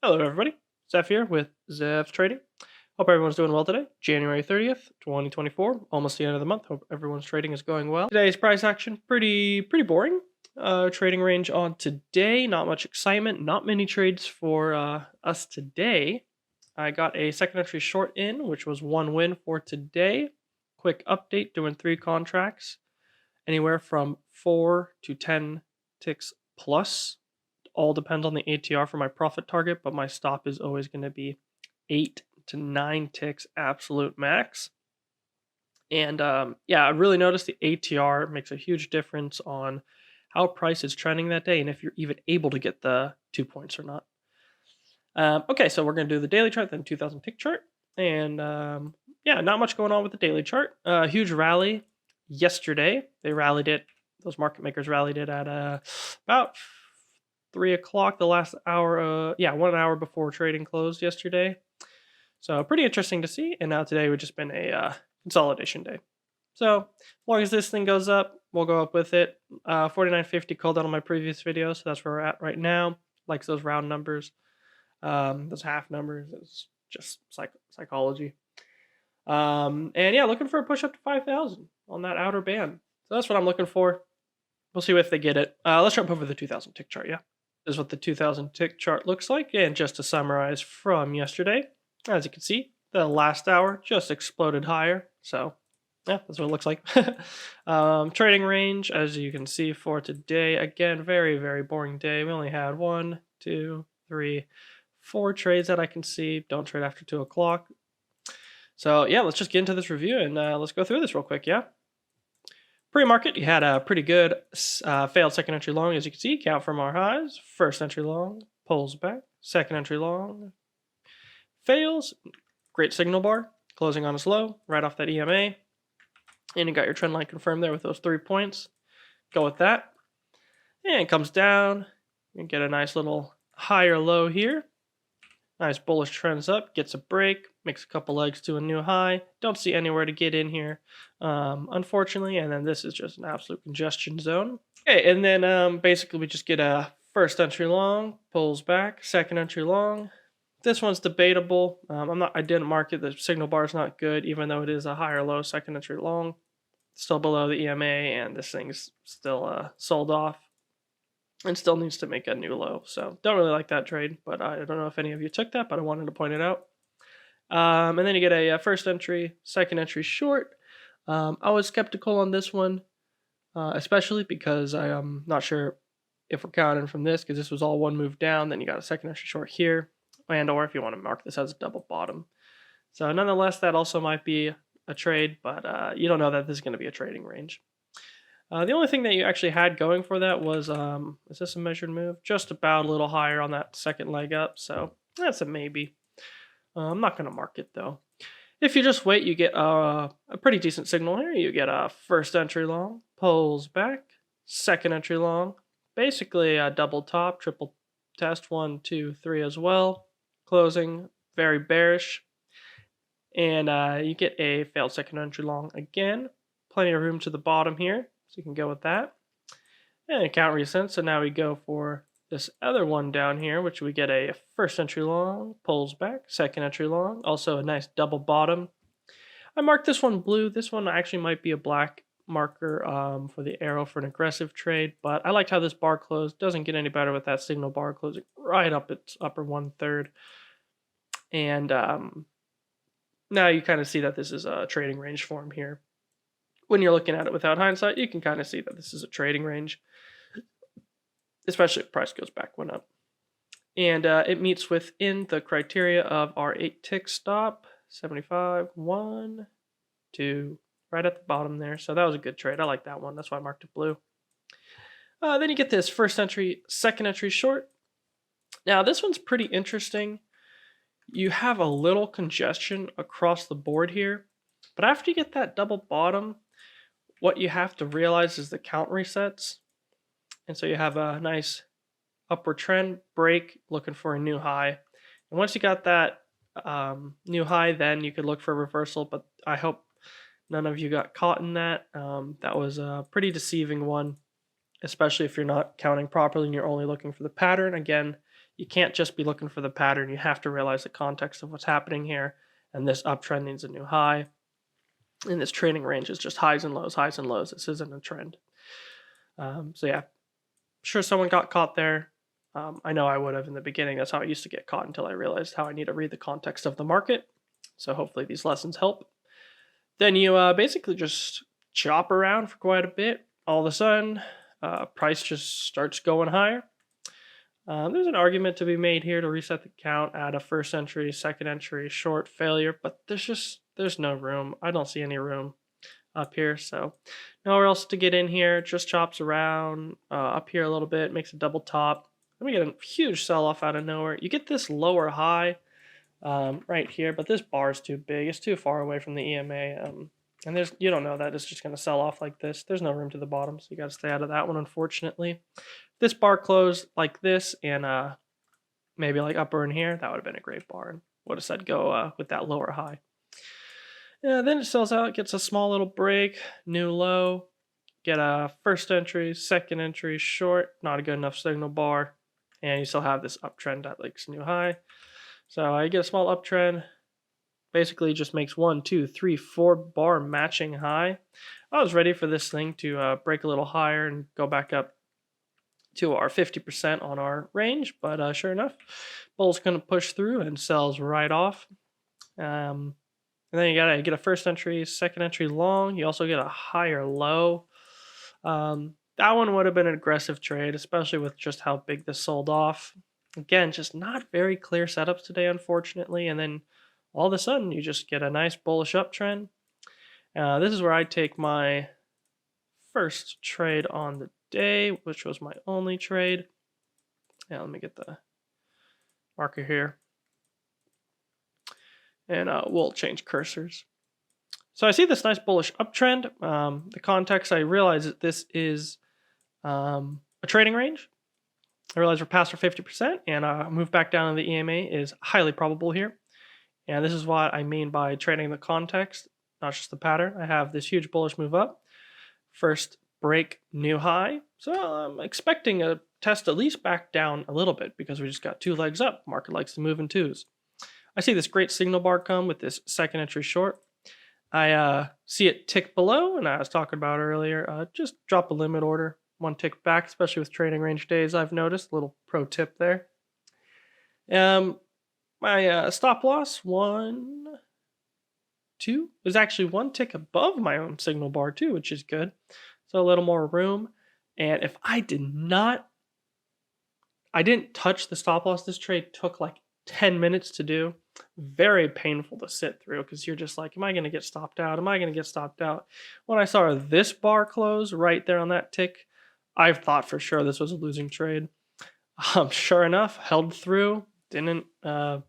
Hello, everybody. Zeph here with Zeph's Trading. Hope everyone's doing well today. January 30th, 2024. Almost the end of the month. Hope everyone's trading is going well. Today's price action, pretty boring. Trading range on today. Not much excitement. Not many trades for us today. I got a second entry short in, which was one win for today. Quick update, doing 3 contracts. Anywhere from 4 to 10 ticks plus. All depends on the ATR for my profit target, but my stop is always going to be 8 to 9 ticks absolute max. And yeah, I really noticed the ATR makes a huge difference on how price is trending that day and if you're even able to get the 2 points or not. Okay, so we're going to do the daily chart, then 2000 tick chart. And yeah, not much going on with the daily chart. Huge rally yesterday. They rallied it. Those market makers rallied it at about 3 o'clock, the last hour, 1 hour before trading closed yesterday. So pretty interesting to see. And now today we've just been a consolidation day. So as long as this thing goes up, we'll go up with it. 49.50 called out on my previous video, so that's where we're at right now. Likes those round numbers, those half numbers. It's just psychology. And yeah, looking for a push up to 5,000 on that outer band. So that's what I'm looking for. We'll see if they get it. Let's jump over the 2000 tick chart, yeah. This is what the 2000 tick chart looks like. And just to summarize from yesterday, as you can see, the last hour just exploded higher. So yeah, that's what it looks like. Trading range, as you can see for today, again, very boring day. We only had 1, 2, 3, 4 trades that I can see. Don't trade after 2 o'clock. So yeah, let's just get into this review and let's go through this real quick, yeah? Pre-market, you had a pretty good failed second entry long, as you can see. Count from our highs. First entry long, pulls back. Second entry long, fails. Great signal bar, closing on a low, right off that EMA. And you got your trend line confirmed there with those 3 points. Go with that. And it comes down. You get a nice little higher low here. Nice bullish trends up, gets a break, makes a couple legs to a new high. Don't see anywhere to get in here, unfortunately. And then this is just an absolute congestion zone. Okay, and then basically we just get a first entry long, pulls back, second entry long. This one's debatable. I didn't mark it. The signal bar is not good, even though it is a higher low second entry long. Still below the EMA, and this thing's still sold off. And still needs to make a new low. So don't really like that trade, but I don't know if any of you took that, but I wanted to point it out. And then you get a first entry, second entry short. I was skeptical on this one, especially because I am not sure if we're counting from this, because this was all one move down. Then you got a second entry short here, and or if you want to mark this as a double bottom. So nonetheless, that also might be a trade, but you don't know that this is going to be a trading range. The only thing that you actually had going for that was, is this a measured move? Just about a little higher on that second leg up, so that's a maybe. I'm not going to mark it, though. If you just wait, you get a pretty decent signal here. You get a first entry long, pulls back, second entry long, basically a double top, triple test, 1, 2, 3 as well. Closing, very bearish. And you get a failed second entry long again. Plenty of room to the bottom here. So you can go with that. And account recent. So now we go for this other one down here, which we get a first entry long, pulls back, second entry long. Also a nice double bottom. I marked this one blue. This one actually might be a black marker for the arrow for an aggressive trade. But I liked how this bar closed. Doesn't get any better with that signal bar closing right up its upper 1/3. And now you kind of see that this is a trading range form here. When you're looking at it without hindsight, you can kind of see that this is a trading range, especially if price goes back one up. And it meets within the criteria of our 8 tick stop, 75, 1, 2, right at the bottom there. So that was a good trade. I like that one. That's why I marked it blue. Then you get this first entry, second entry short. Now this one's pretty interesting. You have a little congestion across the board here, but after you get that double bottom, what you have to realize is the count resets. And so you have a nice upward trend break, looking for a new high. And once you got that new high, then you could look for a reversal. But I hope none of you got caught in that. That was a pretty deceiving one, especially if you're not counting properly and you're only looking for the pattern. Again, you can't just be looking for the pattern. You have to realize the context of what's happening here. And this uptrend needs a new high. And this trading range is just highs and lows, highs and lows. This isn't a trend. So yeah, sure someone got caught there. I know I would have in the beginning. That's how I used to get caught until I realized how I need to read the context of the market. So hopefully these lessons help. Then you basically just chop around for quite a bit. All of a sudden, price just starts going higher. There's an argument to be made here to reset the count, add a first entry, second entry, short failure, but there's no room. I don't see any room up here, so nowhere else to get in here. Just chops around up here a little bit, makes a double top. Then we get a huge sell-off out of nowhere. You get this lower high right here, but this bar is too big. It's too far away from the EMA, and you don't know that it's just going to sell off like this. There's no room to the bottom, so you got to stay out of that one, unfortunately. If this bar closed like this and maybe like upper in here, that would have been a great bar and would have said go with that lower high. Yeah, then it sells out, gets a small little break, new low, get a first entry, second entry, short, not a good enough signal bar, and you still have this uptrend that likes new high. So I get a small uptrend, basically just makes 1, 2, 3, 4 bar matching high. I was ready for this thing to break a little higher and go back up to our 50% on our range, but sure enough, bull's going to push through and sells right off. And then you gotta get a first entry, second entry long. You also get a higher low. That one would have been an aggressive trade, especially with just how big this sold off. Again, just not very clear setups today, unfortunately. And then all of a sudden, you just get a nice bullish uptrend. This is where I take my first trade on the day, which was my only trade. Yeah, let me get the marker here. And we'll change cursors. So I see this nice bullish uptrend. The context, I realize that this is a trading range. I realize we're past our 50%, and a move back down to the EMA is highly probable here. And this is what I mean by trading the context, not just the pattern. I have this huge bullish move up. First break, new high. So I'm expecting a test at least back down a little bit because we just got 2 legs up. Market likes to move in 2s. I see this great signal bar come with this second entry short. I see it tick below, and I was talking about earlier, just drop a limit order, 1 tick back, especially with trading range days, I've noticed. Little pro tip there. My stop loss, 1, 2, was actually 1 tick above my own signal bar too, which is good. So a little more room. And if I didn't touch the stop loss. This trade took like 10 minutes to do. Very painful to sit through because you're just like, am I going to get stopped out? Am I going to get stopped out? When I saw this bar close right there on that tick, I thought for sure this was a losing trade. Sure enough, held through. I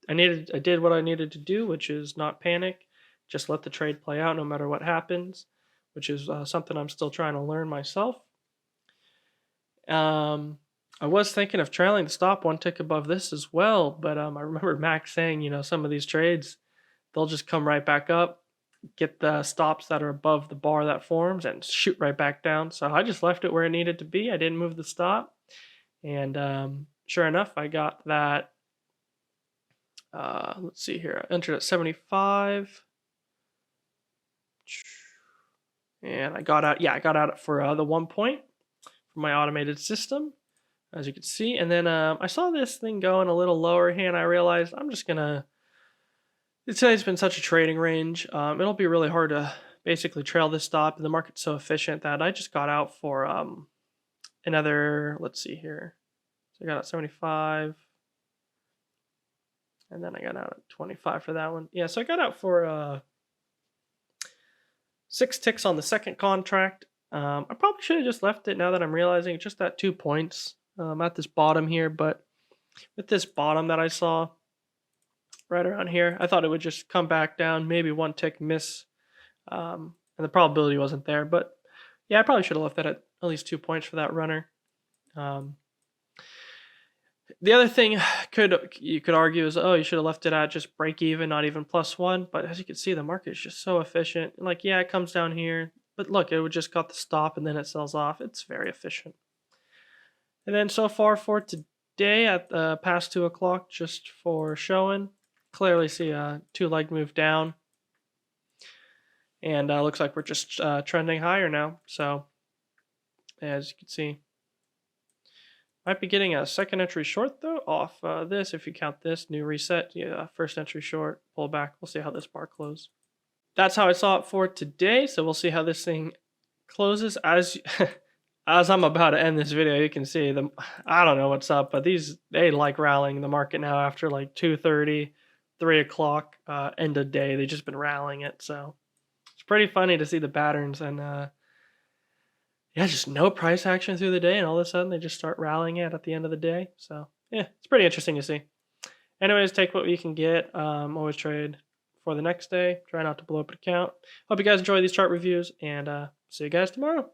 did what I needed to do, which is not panic. Just let the trade play out no matter what happens, which is something I'm still trying to learn myself. I was thinking of trailing the stop 1 tick above this as well, but I remember Max saying, some of these trades, they'll just come right back up, get the stops that are above the bar that forms, and shoot right back down. So I just left it where it needed to be. I didn't move the stop, and sure enough, I got that. Let's see here. I entered at 75, and I got out. Yeah, I got out for the 1 point from my automated system, as you can see. And then I saw this thing going a little lower here, and I realized I'm just gonna. Today's been such a trading range. It'll be really hard to basically trail this stop. The market's so efficient that I just got out for another. Let's see here. So I got out 75. And then I got out at 25 for that one. Yeah, so I got out for 6 ticks on the second contract. I probably should have just left it now that I'm realizing just that 2 points at this bottom here. But with this bottom that I saw right around here, I thought it would just come back down, maybe 1 tick miss. And the probability wasn't there. But yeah, I probably should have left that at least 2 points for that runner. The other thing you could argue is, you should have left it at just break even, not even +1. But as you can see, the market is just so efficient. Like, yeah, it comes down here, but look, it would just got the stop and then it sells off. It's very efficient. And then so far for day at past 2 o'clock just for showing. Clearly see a 2-leg move down. And looks like we're just trending higher now. So as you can see, might be getting a second entry short though off this. If you count this new reset, yeah, first entry short, pull back. We'll see how this bar closes. That's how I saw it for today. So we'll see how this thing closes. As as I'm about to end this video, you can see them. I don't know what's up, but they like rallying the market now after like 2:30, 3 o'clock end of day. They've just been rallying it. So it's pretty funny to see the patterns and yeah, just no price action through the day, and all of a sudden they just start rallying it at the end of the day. So yeah, it's pretty interesting to see. Anyways, take what you can get. Always trade for the next day. Try not to blow up an account. Hope you guys enjoy these chart reviews, and see you guys tomorrow.